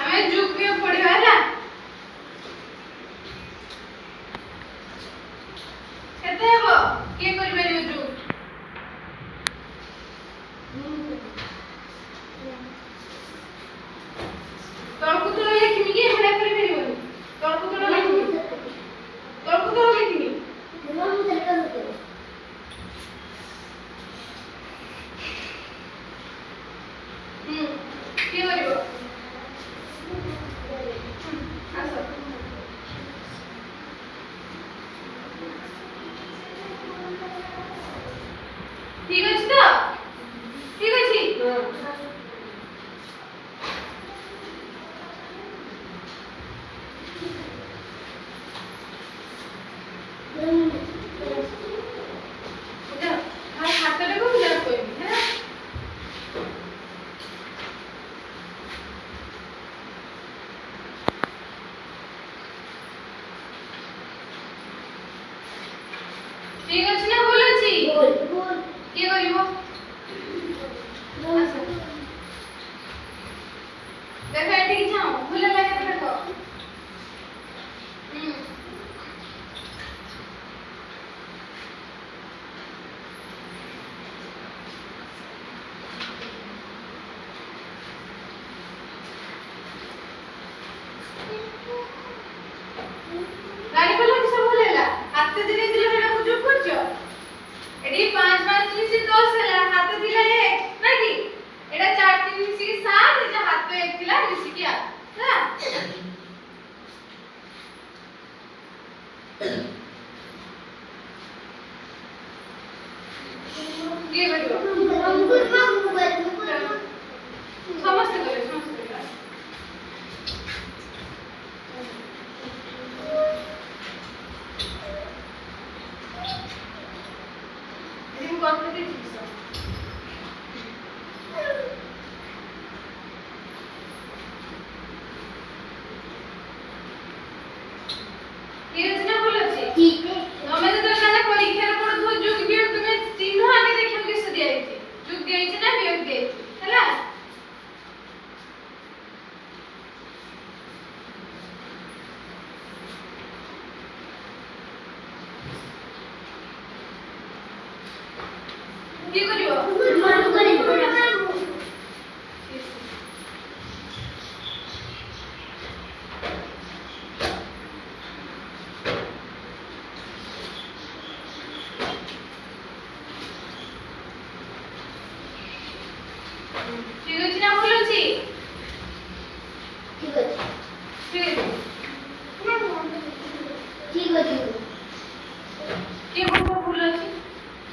ଆମେ ଯୁଗ ବିୟୋଗ ପଢିବା ହେଲା। କେତେ ହେବ କିଏ କରିପାରିବ ଯୁଗ? ତଳକୁ ତଳ ଲେଖିବି କି ଏଭଳିଆ କରିପାରିବନି। ତଳକୁ ତଳ ଲେଖିବି, ତଳକୁ ତଳ ଲେଖିବି। କିଏ କରିବ? ଆସ ଠିକ ଅଛି ତ? ଠିକ ଅଛି। ହାତଟାକୁ ଉଜାଡ଼ କରିବି ହେଲା। ଠିକ ଅଛି ନା ଭୁଲ ଅଛି? କିଏ କରିବ? ଦେଖ ଏଠିକି ଚାହୁଁ, ଭୁଲ ଲାଗେ ଦେଖ। ଗାଡ଼ି ବୋଲା କି ସବୁ ହେଲା। ହାତ ଦିନେ ଦିଲେ ହେଟା ଯୋଗ କରଛ। ଏଠି 5 5 ମିଶି 10 ହେଲା। ହାତ ଦିଲେ 1 ନା କି? ଏଟା 4 3 ମିଶି 7 ଯେ ହାତ 1 ଥିଲା ମିଶି କି 8 ହେଲା। କିଏ କରିବ? ସମସ୍ତେ କରିବେ, ସମସ୍ତେ କରିବେ। ଏଠି ମୁଁ କଥା ଦେଇଛି କିସ? ଠିକ ଅଛି ନା ଭୁଲ ଅଛି? ତମେ ଯେତେବେଳେ କାହା ପରୀକ୍ଷାରେ ପଢୁଥିବ ଯୁଗ ବିୟୋଗ ତୁମେ ଚିହ୍ନ ଆগে ଦେଖିବ କିସ ଦିଆଯାଇଛି। ଯୁଗ ଦିଆଯାଇଛି ନା ବିୟୋଗ ଦିଆଯାଇଛି ହେଲା। କିଏ କରିବ? ଠିକ ଅଛି ନା ଭୁଲ ଅଛି? ଠିକ ଅଛି। ଠିକ ଅଛି। ଠିକ ଅଛି।